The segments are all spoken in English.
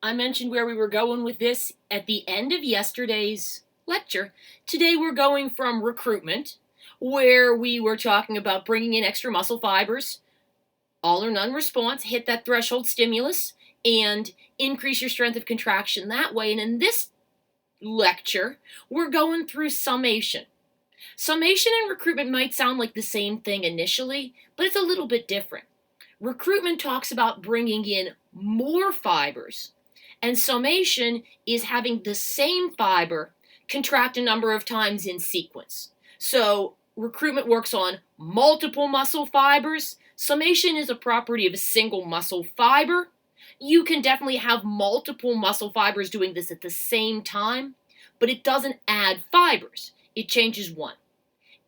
I mentioned where we were going with this at the end of yesterday's lecture. Today we're going from recruitment, where we were talking about bringing in extra muscle fibers, all or none response, hit that threshold stimulus, and increase your strength of contraction that way. And in this lecture, we're going through summation. Summation and recruitment might sound like the same thing initially, but it's a little bit different. Recruitment talks about bringing in more fibers, and summation is having the same fiber contract a number of times in sequence. So recruitment works on multiple muscle fibers. Summation is a property of a single muscle fiber. You can definitely have multiple muscle fibers doing this at the same time, but it doesn't add fibers. It changes one.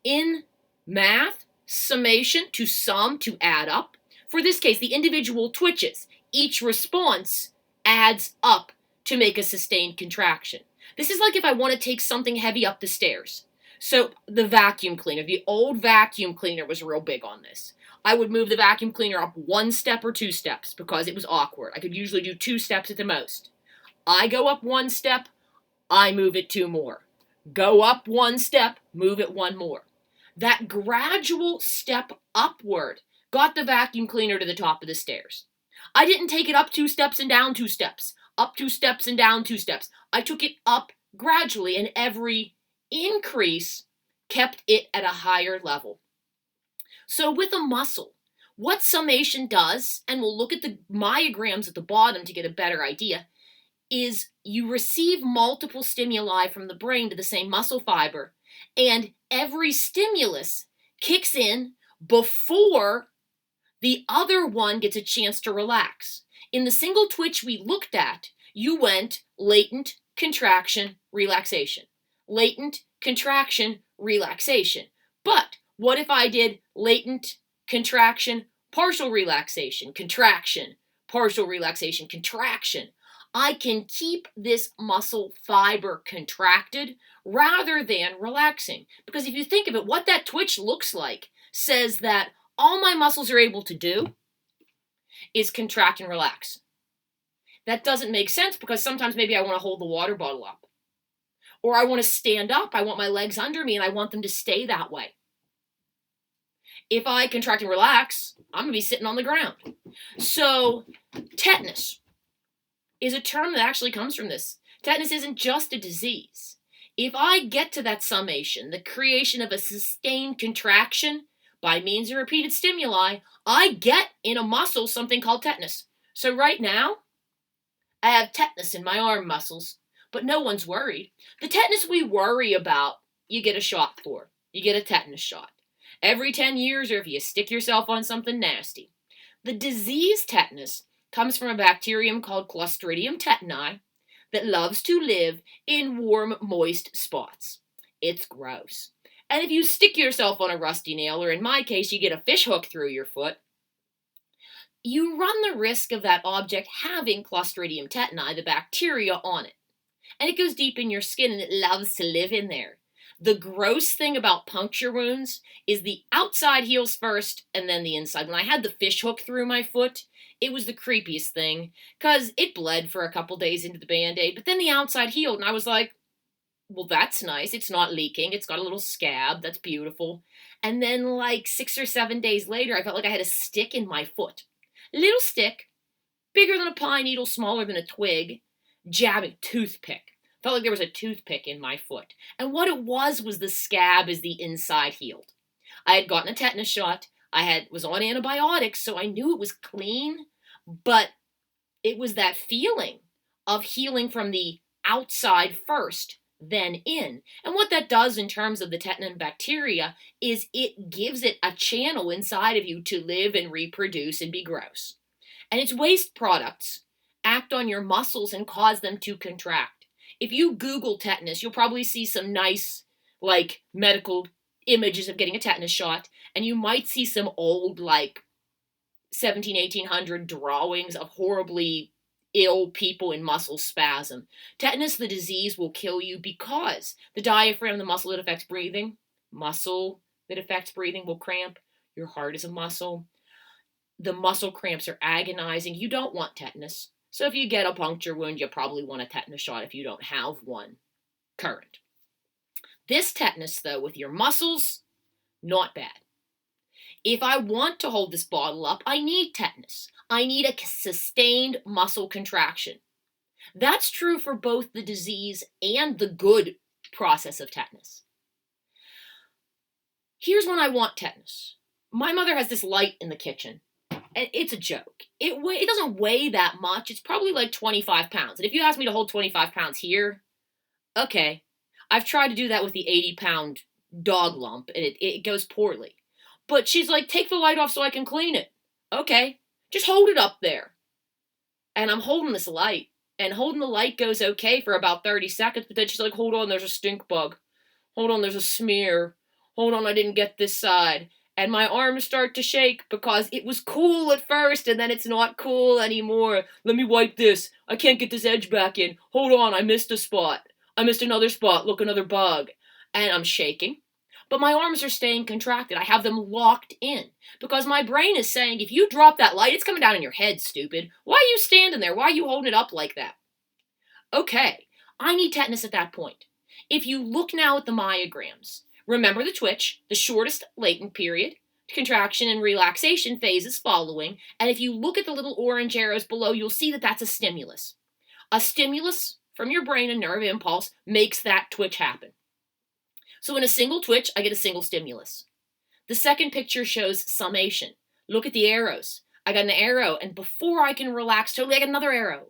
In math, summation, to sum, to add up. For this case, the individual twitches. Each response adds up to make a sustained contraction. This is like if I want to take something heavy up the stairs. So the vacuum cleaner, the old vacuum cleaner was real big on this. I would move the vacuum cleaner up 1 step or 2 steps because it was awkward. I could usually do 2 steps at the most. I go up 1 step, I move it 2 more. Go up 1 step, move it 1 more. That gradual step upward got the vacuum cleaner to the top of the stairs. I didn't take it up 2 steps and down 2 steps, up 2 steps and down 2 steps. I took it up gradually, and every increase kept it at a higher level. So with a muscle, what summation does, and we'll look at the myograms at the bottom to get a better idea, is you receive multiple stimuli from the brain to the same muscle fiber, and every stimulus kicks in before the other one gets a chance to relax. In the single twitch we looked at, you went latent, contraction, relaxation. Latent, contraction, relaxation. But what if I did latent, contraction, partial relaxation, contraction, partial relaxation, contraction? I can keep this muscle fiber contracted rather than relaxing. Because if you think of it, what that twitch looks like says that all my muscles are able to do is contract and relax. That doesn't make sense because sometimes maybe I want to hold the water bottle up. Or I want to stand up, I want my legs under me, and I want them to stay that way. If I contract and relax, I'm going to be sitting on the ground. So, tetanus is a term that actually comes from this. Tetanus isn't just a disease. If I get to that summation, the creation of a sustained contraction by means of repeated stimuli, I get in a muscle something called tetanus. So right now, I have tetanus in my arm muscles, but no one's worried. The tetanus we worry about, you get a shot for. You get a tetanus shot. Every 10 years, or if you stick yourself on something nasty. The disease tetanus comes from a bacterium called Clostridium tetani that loves to live in warm, moist spots. It's gross. And if you stick yourself on a rusty nail, or in my case, you get a fish hook through your foot, you run the risk of that object having Clostridium tetani, the bacteria, on it. And it goes deep in your skin, and it loves to live in there. The gross thing about puncture wounds is the outside heals first, and then the inside. When I had the fish hook through my foot, it was the creepiest thing, because it bled for a couple days into the Band-Aid, but then the outside healed, and I was like, well, that's nice. It's not leaking. It's got a little scab. That's beautiful. And then like 6 or 7 days later, I felt like I had a stick in my foot. Little stick, bigger than a pine needle, smaller than a twig, jabbing, toothpick. Felt like there was a toothpick in my foot. And what it was the scab as the inside healed. I had gotten a tetanus shot. Was on antibiotics, so I knew it was clean, but it was that feeling of healing from the outside first, then in. And what that does in terms of the tetanus bacteria is it gives it a channel inside of you to live and reproduce and be gross. And its waste products act on your muscles and cause them to contract. If you Google tetanus, you'll probably see some nice, medical images of getting a tetanus shot, and you might see some old, 1800 drawings of horribly ill people in muscle spasm. Tetanus, the disease, will kill you because the diaphragm, the muscle that affects breathing, will cramp. Your heart is a muscle. The muscle cramps are agonizing. You don't want tetanus. So if you get a puncture wound, you probably want a tetanus shot if you don't have one current. This tetanus, though, with your muscles, not bad. If I want to hold this bottle up, I need tetanus. I need a sustained muscle contraction. That's true for both the disease and the good process of tetanus. Here's when I want tetanus. My mother has this light in the kitchen. It's a joke. It doesn't weigh that much. It's probably like 25 pounds. And if you ask me to hold 25 pounds here, okay. I've tried to do that with the 80-pound dog lump, and it goes poorly. But she's like, take the light off so I can clean it. Okay, just hold it up there. And I'm holding this light, and holding the light goes okay for about 30 seconds, but then she's like, hold on, there's a stink bug. Hold on, there's a smear. Hold on, I didn't get this side. And my arms start to shake because it was cool at first, and then it's not cool anymore. Let me wipe this. I can't get this edge back in. Hold on, I missed a spot. I missed another spot. Look, another bug. And I'm shaking. But my arms are staying contracted. I have them locked in. Because my brain is saying, if you drop that light, it's coming down in your head, stupid. Why are you standing there? Why are you holding it up like that? Okay, I need tetanus at that point. If you look now at the myograms, remember the twitch, the shortest latent period, contraction and relaxation phases following, and if you look at the little orange arrows below, you'll see that that's a stimulus. A stimulus from your brain, a nerve impulse, makes that twitch happen. So in a single twitch, I get a single stimulus. The second picture shows summation. Look at the arrows. I got an arrow, and before I can relax totally, I get another arrow.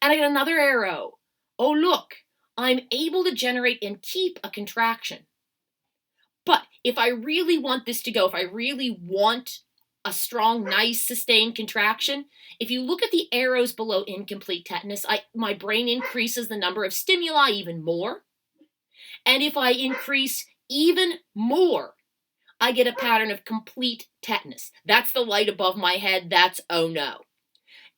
And I get another arrow. Oh, look, I'm able to generate and keep a contraction. But if I really want this to go, if I really want a strong, nice, sustained contraction, if you look at the arrows below incomplete tetanus, my brain increases the number of stimuli even more. And if I increase even more, I get a pattern of complete tetanus. That's the light above my head. That's oh no.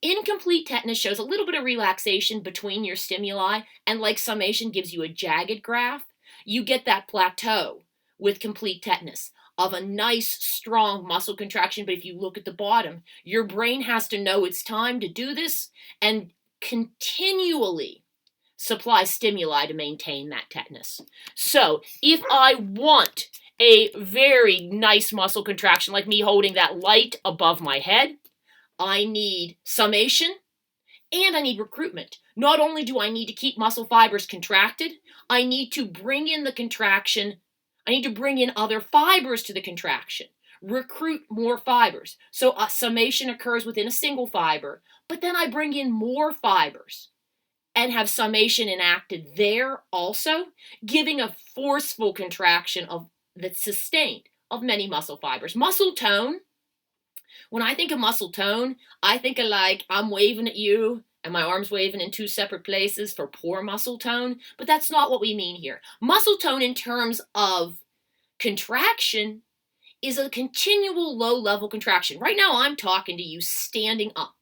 Incomplete tetanus shows a little bit of relaxation between your stimuli, and like summation gives you a jagged graph, you get that plateau with complete tetanus of a nice, strong muscle contraction. But if you look at the bottom, your brain has to know it's time to do this and continually supply stimuli to maintain that tetanus. So if I want a very nice muscle contraction, like me holding that light above my head, I need summation and I need recruitment. Not only do I need to keep muscle fibers contracted, I need to bring in the contraction. I need to bring in other fibers to the contraction. Recruit more fibers. So a summation occurs within a single fiber, but then I bring in more fibers and have summation enacted there also, giving a forceful contraction that's sustained of many muscle fibers. Muscle tone, when I think of muscle tone, I think of like I'm waving at you and my arm's waving in two separate places for poor muscle tone, but that's not what we mean here. Muscle tone in terms of contraction is a continual low-level contraction. Right now I'm talking to you standing up.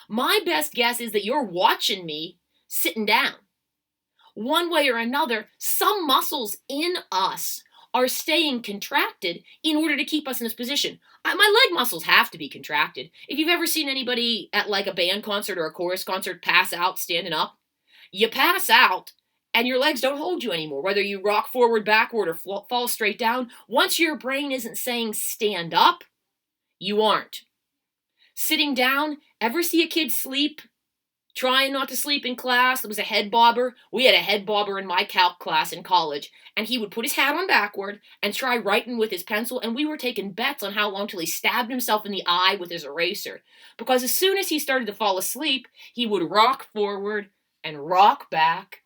My best guess is that you're watching me sitting down. One way or another, some muscles in us are staying contracted in order to keep us in this position. My leg muscles have to be contracted. If you've ever seen anybody at like a band concert or a chorus concert pass out standing up, you pass out and your legs don't hold you anymore, whether you rock forward, backward, or fall straight down. Once your brain isn't saying stand up, you aren't. Sitting down, ever see a kid sleep? Trying not to sleep in class. There was a head bobber. We had a head bobber in my calc class in college, and he would put his hat on backward and try writing with his pencil, and we were taking bets on how long till he stabbed himself in the eye with his eraser. Because as soon as he started to fall asleep, he would rock forward and rock back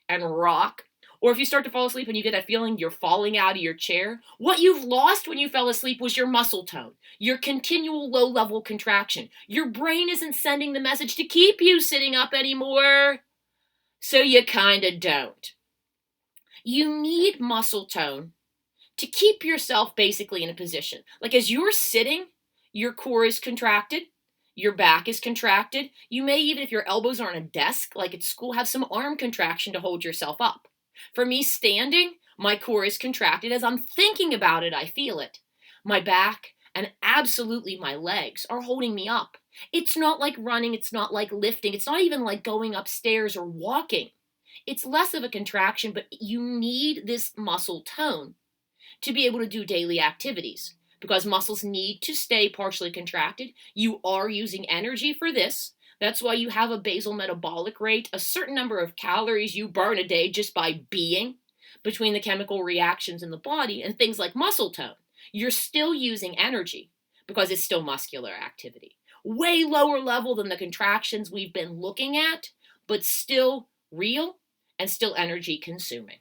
and rock. Or if you start to fall asleep and you get that feeling you're falling out of your chair, what you've lost when you fell asleep was your muscle tone, your continual low-level contraction. Your brain isn't sending the message to keep you sitting up anymore, so you kind of don't. You need muscle tone to keep yourself basically in a position. Like as you're sitting, your core is contracted, your back is contracted. You may, even if your elbows are on a desk, like at school, have some arm contraction to hold yourself up. For me standing, my core is contracted. As I'm thinking about it, I feel it. My back And absolutely, my legs are holding me up. It's not like running, it's not like lifting, it's not even like going upstairs or walking. It's less of a contraction, but you need this muscle tone to be able to do daily activities because muscles need to stay partially contracted. You are using energy for this. That's why you have a basal metabolic rate, a certain number of calories you burn a day just by being between the chemical reactions in the body and things like muscle tone. You're still using energy because it's still muscular activity. Way lower level than the contractions we've been looking at, but still real and still energy consuming.